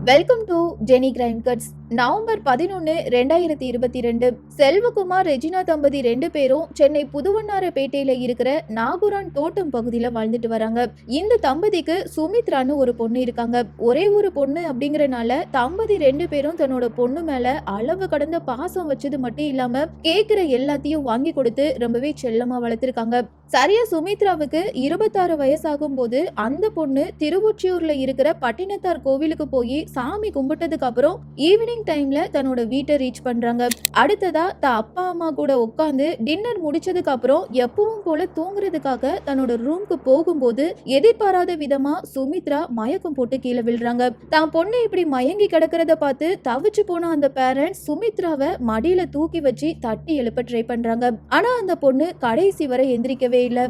Welcome to Jeni crime cuts. November 11, 2022 Selvakumar, Regina தம்பதி 2 பேரும் சென்னை புதுவண்ணாரப்பேட்டையில இருக்கிற நாகூரான் தோட்டம் பகுதியில வாழ்ந்துட்டு வராங்க. இந்த தம்பதிக்கு சுமித்ரான்னு ஒரு பொண்ணு இருக்காங்க. ஒரே ஒரு பொண்ணு அப்படிங்கறனால தம்பதி 2 பேரும் தன்னோட பொண்ணு மேல அளவு கடந்த பாசம் வச்சது மட்டும் இல்லாம கேக்குற எல்லாத்தையும் வாங்கி கொடுத்து ரொம்பவே செல்லமா வளர்த்திருக்காங்க. சரியா சுமித்ராவுக்கு 26 வயசாகும் போது அந்த பொண்ணு திருவொற்றியூர்ல இருக்கிற பட்டினத்தார் கோவிலுக்கு போய் சாமி கும்பிட்டதுக்கு அப்புறம் ஈவினிங் டைம்ல தன்னோட வீட்டை ரீச் பண்றாங்க. அடுத்ததா அப்பா அம்மா கூட உட்காந்து டின்னர் முடிச்சதுக்கு அப்புறம் எப்பவும் போல தூங்குறதுக்காக தன்னோட ரூம்க்கு போகும்போது எதிர்பாராத விதமா சுமித்ரா மயக்கம் போட்டு கீழே விழுறாங்க. தான் பொண்ணு இப்படி மயங்கி கிடக்கிறத பார்த்து தவிச்சு போன அந்த பேரண்ட்ஸ் சுமித்ராவை மடியில தூக்கி வச்சு தட்டி எழுப்ப ட்ரை பண்றாங்க. ஆனா அந்த பொண்ணு கடைசி வரை எந்திரிக்கவே இல்லை.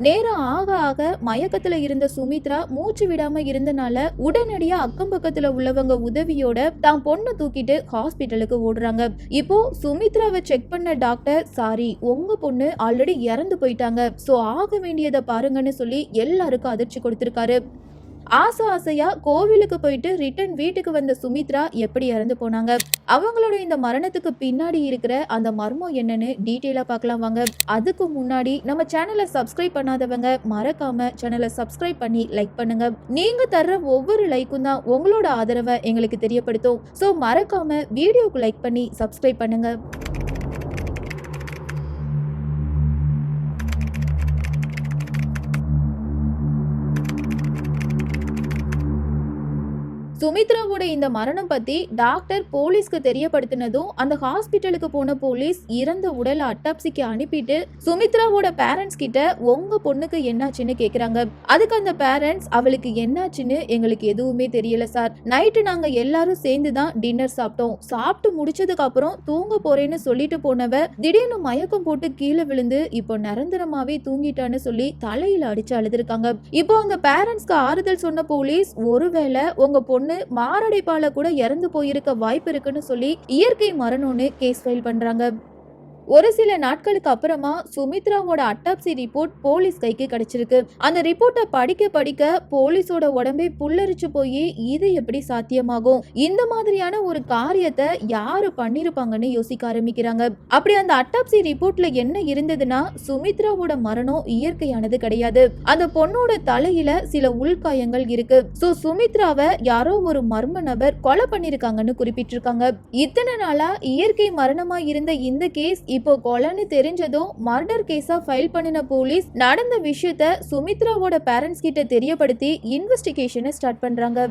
நேரம் ஆக ஆக மயக்கத்துல இருந்த சுமித்ரா மூச்சு விடாம இருந்தனால உடனடியா அக்கம் பக்கத்துல உள்ளவங்க உதவியோட தான் பொண்ணு தூக்கிட்டு ஹாஸ்பிட்டலுக்கு ஓடுறாங்க. இப்போ சுமித்ராவை செக் பண்ண டாக்டர், சாரி உங்க பொண்ணு ஆல்ரெடி இறந்து போயிட்டாங்க, சோ ஆக வேண்டியதை பாருங்கன்னு சொல்லி எல்லாருக்கும் அதிர்ச்சி கொடுத்திருக்காரு. ஆசையா கோவிலுக்கு போயிட்டு ரிட்டர்ன் வீட்டுக்கு வந்த சுமித்ரா எப்படி இறந்து போனாங்க, அவங்களோட இந்த மரணத்துக்கு பின்னாடி இருக்கிற அந்த மர்மம் என்னன்னு டீட்டெயிலா பார்க்கலாம் வாங்க. அதுக்கு முன்னாடி நம்ம சேனலை சப்ஸ்கிரைப் பண்ணாதவங்க மறக்காம சேனலை சப்ஸ்கிரைப் பண்ணி லைக் பண்ணுங்க. நீங்க தர்ற ஒவ்வொரு லைக்கும் தான் உங்களோட ஆதரவை எங்களுக்கு தெரியப்படுத்தும். ஸோ மறக்காம வீடியோக்கு லைக் பண்ணி சப்ஸ்கிரைப் பண்ணுங்க. சுமித்ராவோட இந்த மரணம் பத்தி டாக்டர் போலீஸ்க்கு தெரியப்படுத்தினதும் அந்த ஹாஸ்பிட்டலுக்கு போன போலீஸ் இறந்த உடலை அட்டாப்சிக்கு அனுப்பிட்டு சுமித்ராவோட பேரண்ட்ஸ் கிட்ட உங்க பொண்ணுக்கு என்னாச்சுன்னு கேக்குறாங்க. அதுக்கு அந்த பேரண்ட்ஸ், அவளுக்கு என்னாச்சுன்னு எங்களுக்கு எதுவுமே தெரியல சார், நைட்டு நாங்க எல்லாரும் சேர்ந்து தான் டின்னர் சாப்பிட்டோம், சாப்பிட்டு முடிச்சதுக்கு அப்புறம் தூங்க போறேன்னு சொல்லிட்டு போனவ திடீர்னு மயக்கம் போட்டு கீழே விழுந்து இப்போ நிரந்தரமாவே தூங்கிட்டான்னு சொல்லி தலையில அடிச்சு அழுதுருக்காங்க. இப்போ அந்த பேரண்ட்ஸ்க்கு ஆறுதல் சொன்ன போலீஸ், ஒருவேளை உங்க பொண்ணு மாரடைப்பால கூட இறந்து போயிருக்க வாய்ப்பு இருக்குன்னு சொல்லி இயற்கை மரணம்னு கேஸ் ஃபைல் பண்றாங்க. ஒரு சில நாட்களுக்கு அப்புறமா சுமித்ராவோட அட்டாப்சி ரிப்போர்ட் போலீஸ் கைக்கு கிடைச்சிருக்கு. அந்த ரிப்போர்ட்டை படிக்க போலீஸோட உடம்பே புல்லரிச்சு போய் இது எப்படி சாத்தியமாகும், இந்த மாதிரியான ஒரு காரியத்தை யாரு பண்ணிருப்பாங்கன்னு யோசிக்க ஆரம்பிக்கிறாங்க. அப்படி அந்த அட்டாப்சி ரிப்போர்ட்ல என்ன இருந்ததுன்னா, சுமித்ராவோட மரணம் இயற்கையானது கிடையாது, அந்த பொண்ணோட தலையில சில உள்காயங்கள் இருக்கு. சோ சுமித்ராவை யாரோ ஒரு மர்ம நபர் கொலை பண்ணிருக்காங்கன்னு குறிப்பிட்டிருக்காங்க. இத்தனை நாளா இயற்கை மரணமா இருந்த இந்த கேஸ் இப்போ கொலைன்னு தெரிஞ்சதும் மர்டர் கேஸா ஃபைல் பண்ணின போலீஸ் நடந்த விஷயத்த சுமித்ராவோட பேரண்ட்ஸ் கிட்ட தெரியப்படுத்தி இன்வெஸ்டிகேஷனை ஸ்டார்ட் பண்றாங்க.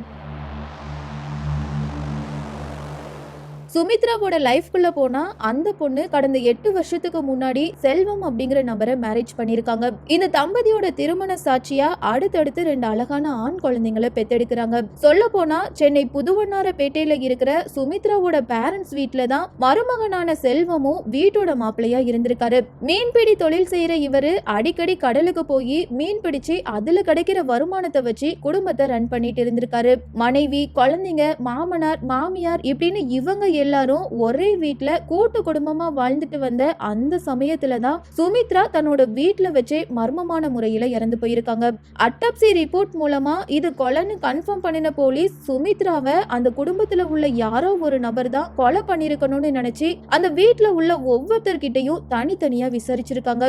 சுமித்ராவோட லைஃப்குள்ள போனா அந்த பொண்ணு கடந்த 8 வருஷத்துக்கு முன்னாடி செல்வம் அப்படிங்கிற நபரை மேரேஜ் பண்ணிருக்காங்க. இந்த தம்பதியோட திருமண சாட்சியா அடுத்தடுத்து 2 அழகான ஆண் குழந்தைங்களை பெத்தெடுக்கிறாங்க. சொல்ல போனா சென்னை புதுவண்ணாரப்பேட்டையில இருக்கிற சுமித்ராவோட பேரண்ட்ஸ் வீட்டுல தான் மருமகனான செல்வமும் வீட்டோட மாப்பிள்ளையா இருந்திருக்காரு. மீன்பிடி தொழில் செய்யற இவரு அடிக்கடி கடலுக்கு போய் மீன் பிடிச்சு அதுல கிடைக்கிற வருமானத்தை வச்சு குடும்பத்தை ரன் பண்ணிட்டு இருந்திருக்காரு. மனைவி, குழந்தைங்க, மாமனார், மாமியார் இப்படின்னு இவங்க எல்லாரும் ஒரே வீட்ல கூட்டு குடும்பமா வாழ்ந்துட்டு வந்த அந்த சமயத்துல தான் சுமித்ரா தன்னோட வீட்ல வச்சே மர்மமான முறையில இறந்து போயிருக்காங்க. அட்டாப்சி ரிப்போர்ட் மூலமா இது கொலைன்னு கன்ஃபார்ம் பண்ணின போலீஸ் சுமித்ராவை அந்த குடும்பத்துல உள்ள யாரோ ஒரு நபர் தான் கொலை பண்ணிருக்கணும்னு நினைச்சு அந்த வீட்ல உள்ள ஒவ்வொருத்தர்கிட்டையும் தனித்தனியா விசாரிச்சிருக்காங்க.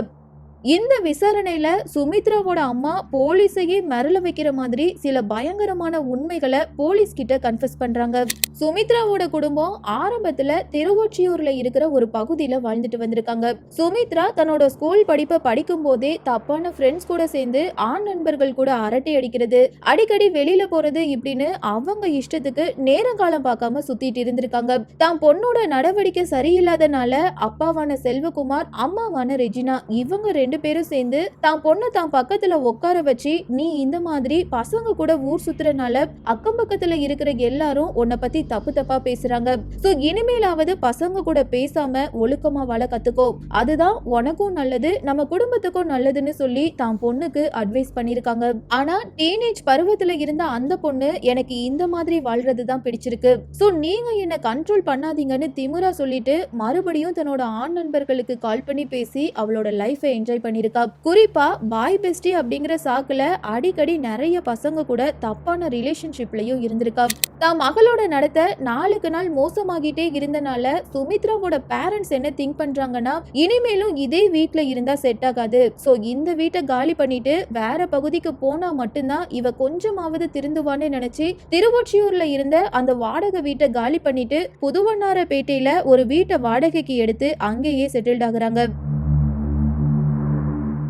இந்த விசாரணையில சுமித்ராவோட அம்மா போலீஸையே மிரள வைக்கிற மாதிரி சில பயங்கரமான உண்மைகளை போலீஸ் கிட்ட கன்ஃபஸ் பண்றாங்க. சுமித்ராவோட குடும்பம் ஆரம்பத்துல திருவொற்றியூர்ல இருக்கிற ஒரு பகுதியில வாழ்ந்துட்டு வந்திருக்காங்க. சுமித்ரா தன்னோட ஸ்கூல் படிப்பை படிக்கும் போதே தப்பான ஃப்ரெண்ட்ஸ் கூட சேர்ந்து ஆண் நண்பர்கள் கூட அரட்டை அடிக்கிறது, அடிக்கடி வெளியில போறது இப்படின்னு அவங்க இஷ்டத்துக்கு நேரம் காலம் பார்க்காம சுத்திட்டு இருந்திருக்காங்க. தான் பொண்ணோட நடவடிக்கை சரியில்லாதனால அப்பாவான செல்வகுமார், அம்மாவான ரெஜினா இவங்க 2 பேரும் சேர்ந்து தான் பொண்ணு தான் பக்கத்துல உட்கார வச்சு, நீ இந்த மாதிரி பசங்க கூட ஊர் சுத்துறனால அக்கம் பக்கத்துல இருக்கிற எல்லாரும் உன்னை பத்தி தப்பா பேசுறாங்க, சோ இனிமேலாவது பசங்க கூட பேசாம ஒழுக்கமா வாழ கத்துக்கோ, அதுதான் உனக்கும் நல்லது, நம்ம குடும்பத்துக்கும் நல்லதுன்னு சொல்லி தான் பொண்ணுக்கு அட்வைஸ் பண்ணிருக்காங்க. ஆனா டீனேஜ் பருவத்துல இருந்த அந்த பொண்ணு, எனக்கு இந்த மாதிரி வாழ்றதுதான் பிடிச்சிருக்கு, சோ நீங்க என்ன கண்ட்ரோல் பண்ணாதீங்கன்னு திமிரா சொல்லிட்டு மறுபடியும் தன்னோட ஆண் நண்பர்களுக்கு கால் பண்ணி பேசி அவளோட லைஃபை என்ஜாய் பண்ணிருக்கா. குறிப்பா பாய் பெஸ்டி அப்படிங்கிற சாக்குல அடிக்கடி நிறைய பசங்க கூட தப்பான ரிலேஷன்ஷிப்லயும் இருந்திருக்கா. தான் மகளோட நடத்தை நாளுக்கு நாள் மோசமாகிட்டே இருந்தனால சுமித்ராவோட பேரண்ட்ஸ் என்ன திங்க் பண்றாங்கன்னா, இனிமேலும் இதே வீட்ல இருந்தா செட் ஆகாது, சோ இந்த வீட்டை காலி பண்ணிட்டு வேற பகுதிக்கு போனா மட்டும்தான் இவ கொஞ்சமாவது திருந்துவான்னு நினைச்சு திருவொற்றியூர்ல இருந்த அந்த வாடகை வீட்டை காலி பண்ணிட்டு புதுவண்ணாரப்பேட்டையில ஒரு வீட்டை வாடகைக்கு எடுத்து அங்கேயே செட்டில்ட் ஆகுறாங்க.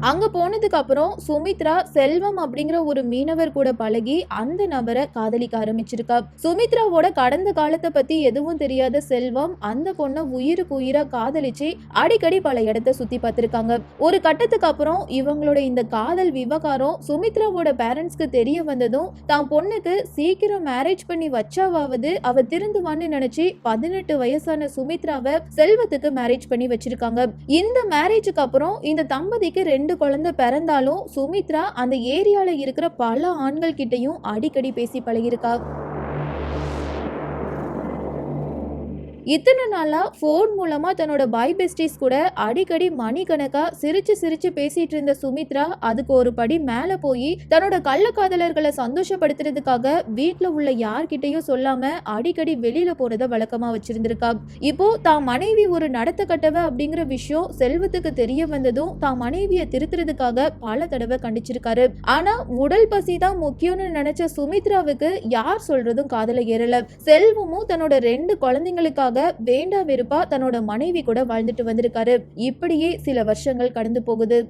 அங்க போனதுக்கு அப்புறம் சுமித்ரா செல்வம் அப்படிங்கிற ஒரு மீனவர் கூட பழகி அந்த நபரை காதலிக்க ஆரம்பிச்சிருக்கா. சுமித்ராவோட கடந்த காலத்தை பத்தி எதுவும் தெரியாத செல்வம் அந்த பொண்ணை உயிருக்கு உயிரா காதலிச்சு அடிக்கடி பல இடத்த சுத்தி பார்த்திருக்காங்க. ஒரு கட்டத்துக்கு அப்புறம் இவங்களோட இந்த காதல் விவகாரம் சுமித்ராவோட பேரண்ட்ஸ்க்கு தெரிய வந்ததும் தான் பொண்ணுக்கு சீக்கிரம் மேரேஜ் பண்ணி வச்சாவது அவ திருந்துவான்னு நினைச்சு 18 வயசான சுமித்ராவை செல்வத்துக்கு மேரேஜ் பண்ணி வச்சிருக்காங்க. இந்த மேரேஜுக்கு அப்புறம் இந்த தம்பதிக்கு 2 குழந்தை பிறந்தாலும் சுமித்ரா அந்த ஏரியால இருக்கிற பல ஆண்கள் கிட்டையும் அடிக்கடி பேசி பழகிருக்கா. இத்தனை நாளா போன் மூலமா தன்னோட பாய் பெஸ்டிஸ் கூட அடிக்கடி மணிக்கணக்கா சிரிச்சு சிரிச்சு பேசிட்டு இருந்த சுமித்ரா அதுக்கு ஒரு படி மேல போய் தன்னோட கள்ளக்காதலர்களை சந்தோஷப்படுத்துறதுக்காக வீட்டுல உள்ள யார்கிட்டையும் சொல்லாம அடிக்கடி வெளியில போறத வழக்கமா வச்சிருந்திருக்கா. இப்போ தான் மனைவி ஒரு நடத்த கட்டவ அப்படிங்கிற விஷயம் செல்வத்துக்கு தெரிய வந்ததும் தான் மனைவியை திருத்துறதுக்காக பல தடவை கண்டிச்சிருக்காரு. ஆனா உடல் பசி தான் முக்கியம்னு நினைச்ச சுமித்ராவுக்கு யார் சொல்றதும் காதல ஏறல. செல்வமும் தன்னோட 2 குழந்தைங்களுக்காக வேண்டா வெறுப்பா தன்னோட மனைவி கூட வாழ்ந்துட்டு வந்திருக்காரு. இப்படியே சில வருஷங்கள் கடந்து போகுது.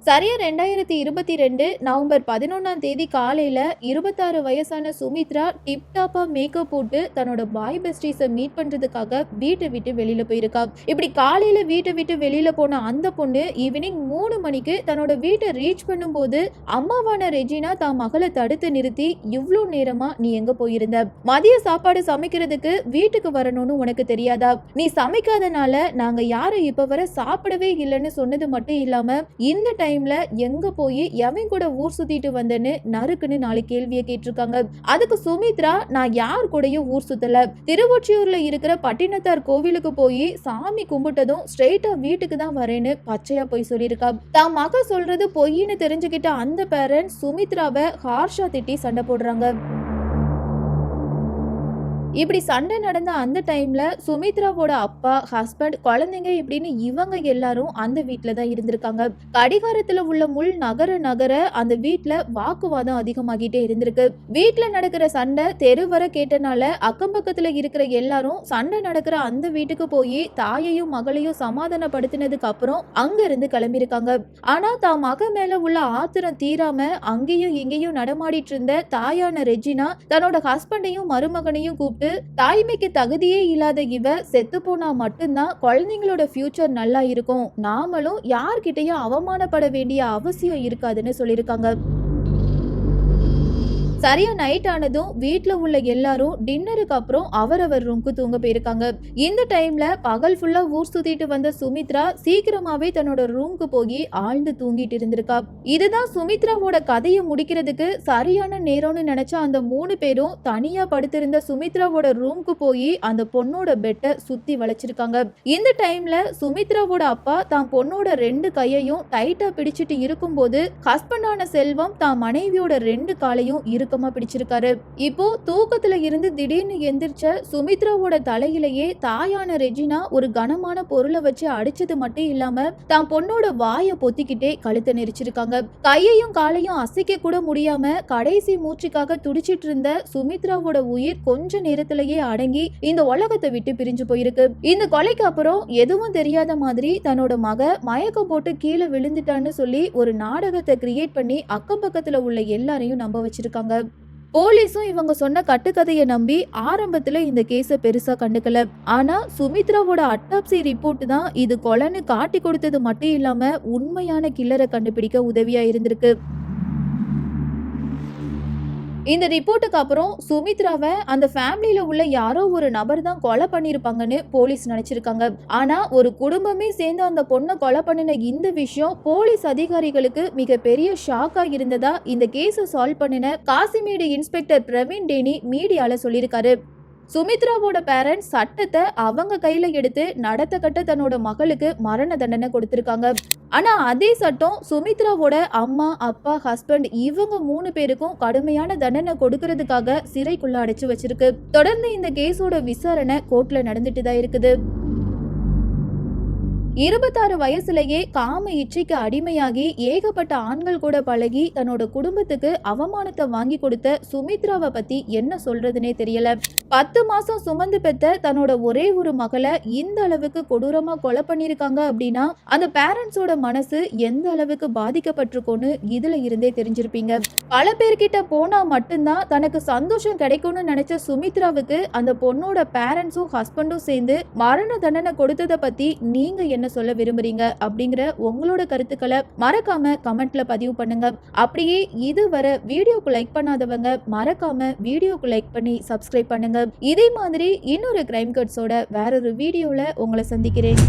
சரியா 2022 நவம்பர் 11 காலையில 26 வயசான சுமித்ரா டிப்டாப்பா மேக்கப் போட்டு தன்னோட பாய் பெஸ்டிஸை மீட் பண்றதுக்காக வீட்டை விட்டு வெளியில போயிருக்கா. இப்படி காலையில வீட்டை விட்டு வெளியில போன அந்த பொண்ணு ஈவினிங் 3 மணிக்கு தன்னோட வீட்டை ரீச் பண்ணும்போது அம்மாவான ரெஜினா தான் மகளை தடுத்து நிறுத்தி, இவ்ளோ நேரமா நீ எங்க போயிருந்த? மதிய சாப்பாடு சமைக்கிறதுக்கு வீட்டுக்கு வரணும்னு உனக்கு தெரியாதா? நீ சமைக்காதனால நாங்க யாரும் இப்ப வர சாப்பிடவே இல்லைன்னு சொன்னது மட்டும் இல்லாம இந்த டைம்ல எங்க போய் எவன் கூட ஊர் சுத்திட்டு வந்தேன்னு நறுக்குன்னு 4 கேள்வியை கேட்டிருக்காங்க. அதுக்கு சுமித்ரா, நான் யார் கூடயும் ஊர் சுத்தல, திருவொற்றியூர்ல இருக்கிற பட்டினத்தார் கோவிலுக்கு போய் சாமி கும்பிட்டதும் ஸ்ட்ரெயிட்டா வீட்டுக்கு தான் வரேன்னு பச்சையா போய் சொல்லியிருக்கா. தான் மக சொல்றது பொய்ன்னு தெரிஞ்சுக்கிட்ட அந்த பேரண்ட்ஸ் சுமித்ராவை ஹார்ஷா திட்டி சண்டை போடுறாங்க. இப்படி சண்டை நடந்த அந்த டைம்ல சுமித்ராவோட அப்பா, ஹஸ்பண்ட், குழந்தைங்க இப்படின்னு இவங்க எல்லாரும் அந்த வீட்டுல தான் இருந்திருக்காங்க. கடிகாரத்துல உள்ள முள் நகர நகர அந்த வீட்டுல வாக்குவாதம் அதிகமாகிட்டே இருந்திருக்கு. வீட்டுல நடக்கிற சண்டை தெரு வர கேட்டனால அக்கம் பக்கத்துல இருக்கிற எல்லாரும் சண்டை நடக்கிற அந்த வீட்டுக்கு போய் தாயையும் மகளையும் சமாதானப்படுத்தினதுக்கு அப்புறம் அங்க இருந்து கிளம்பியிருக்காங்க. ஆனா தான் மக மேல உள்ள ஆத்திரம் தீராம அங்கேயும் இங்கேயும் நடமாடிட்டு இருந்த தாயான ரெஜினா தன்னோட ஹஸ்பண்டையும் மருமகனையும் கூப்பிட்டு, தாய்மைக்கு தகுதியே இல்லாத இவ செத்து போனா மட்டும்தான் குழந்தைங்களோட ஃபியூச்சர் நல்லா இருக்கும், நாமளும் யார்கிட்டயும் அவமானப்பட வேண்டிய அவசியம் இருக்காதுன்னு சொல்லியிருக்காங்க. சரியா நைட் ஆனதும் வீட்டுல உள்ள எல்லாரும் டின்னருக்கு அப்புறம் அவரவர் ரூம்க்கு தூங்க போயிருக்காங்க. இந்த டைம்ல பகல் ஃபுல்லா ஊர் சுத்திட்டு வந்த சுமித்ரா சீக்கிரமாவே தன்னோட ரூம்க்கு போய் ஆழ்ந்து தூங்கிட்டு இருந்திருக்கா. இதுதான் சுமித்ராவோட கதையை முடிக்கிறதுக்கு சரியான நேரம்னு நினைச்ச அந்த 3 பேரும் தனியா படுத்திருந்த சுமித்ராவோட ரூம்க்கு போய் அந்த பொண்ணோட பெட்டை சுத்தி வளைச்சிருக்காங்க. இந்த டைம்ல சுமித்ராவோட அப்பா தான் பொண்ணோட 2 கையையும் டைட்டா பிடிச்சிட்டு இருக்கும்போது ஹஸ்பண்டான செல்வம் தான் மனைவியோட 2 காலையும் இறுக்கமா பிடிச்சிருக்காரு. இப்போ தூக்கத்துல இருந்து திடீர்னு எந்திரிச்ச சுமித்ராவோட தலையிலேயே தாயான ரெஜினா ஒரு கனமான பொருளை வச்சு அடிச்சது மட்டும் இல்லாம தான் பொண்ணோட வாயை பொத்திக்கிட்டே கழுத்தை நெரிச்சிருக்காங்க. கையையும் காலையும் அசைக்க கூட முடியாம கடைசி மூச்சுக்காக துடிச்சிட்டு இருந்த சுமித்ராவோட உயிர் கொஞ்ச நேரத்திலேயே அடங்கி இந்த உலகத்தை விட்டு பிரிஞ்சு போயிருக்கு. இந்த கொலைக்கு அப்புறம் எதுவும் தெரியாத மாதிரி தன்னோட மக மயக்கம் போட்டு கீழே விழுந்துட்டான்னு சொல்லி ஒரு நாடகத்தை கிரியேட் பண்ணி அக்கம் பக்கத்துல உள்ள எல்லாரையும் நம்ப வச்சிருக்காங்க. போலீஸும் இவங்க சொன்ன கட்டுக்கதையை நம்பி ஆரம்பத்துல இந்த கேஸை பெருசா கண்டுக்கல. ஆனா சுமித்ராவோட அட்டாப்சி ரிப்போர்ட் தான் இது கொலைன்னு காட்டி கொடுத்தது மட்டும் இல்லாம உண்மையான கில்லரை கண்டுபிடிக்க உதவியா இருந்திருக்கு. இந்த ரிப்போர்ட்டுக்கு அப்புறம் சுமித்ராவை அந்த ஃபேமிலியில உள்ள யாரோ ஒரு நபர் தான் கொலை பண்ணிருப்பாங்கன்னு போலீஸ் நினைச்சிருக்காங்க. ஆனா ஒரு குடும்பமே சேர்ந்து அந்த பொண்ணை கொலை பண்ணின இந்த விஷயம் போலீஸ் அதிகாரிகளுக்கு மிகப்பெரிய ஷாக்கா இருந்ததா இந்த கேஸை சால்வ் பண்ணின காசிமேடு இன்ஸ்பெக்டர் பிரவீன் டேனி மீடியால சொல்லியிருக்காரு. சுமித்ராவோட பேரண்ட்ஸ் சட்டத்தை அவங்க கையில எடுத்து நடத்த கட்ட தன்னோட மகளுக்கு மரண தண்டனை கொடுத்திருக்காங்க. ஆனா அதே சட்டம் சுமித்ராவோட அம்மா, அப்பா, ஹஸ்பண்ட் இவங்க 3 பேருக்கும் கடுமையான தண்டனை கொடுக்கறதுக்காக சிறைக்குள்ள அடைச்சு வச்சிருக்கு. தொடர்ந்து இந்த கேஸோட விசாரணை கோர்ட்ல நடந்துட்டு தான் இருக்குது. 26 வயசுலயே காம இச்சைக்கு அடிமையாகி ஏகப்பட்ட ஆண்கள் கூட பழகி தன்னோட குடும்பத்துக்கு அவமானத்தை வாங்கி கொடுத்த சுமித்ராவை பத்தி என்ன சொல்றதுனே தெரியல. 10 மாசம் சுமந்து பெத்த தன்னோட ஒரே ஒரு மகளை இந்த அளவுக்கு கொடூரமா கொலை பண்ணிருக்காங்க அப்படின்னா அந்த பேரண்ட்ஸோட மனசு எந்த அளவுக்கு பாதிக்கப்பட்டிருக்கோன்னு இதுல இருந்தே தெரிஞ்சிருப்பீங்க. பல பேர்கிட்ட போனா மட்டும்தான் தனக்கு சந்தோஷம் கிடைக்கும்னு நினைச்ச சுமித்ராவுக்கு அந்த பொண்ணோட பேரண்ட்ஸும் ஹஸ்பண்டும் சேர்ந்து மரண தண்டனை கொடுத்ததை பத்தி நீங்க என்ன சொல்ல விரும்புறீங்க அப்படிங்கிற உங்களோட கருத்துக்களை மறக்காம கமெண்ட்ல பதிவு பண்ணுங்க. அப்படியே இதுவரை வீடியோக்கு லைக் பண்ணாதவங்க மறக்காம வீடியோக்கு லைக் பண்ணி சப்ஸ்கிரைப் பண்ணுங்க. இதே மாதிரி இன்னொரு கிரைம் கட்ஸோட வேறொரு வீடியோல உங்களை சந்திக்கிறேன்.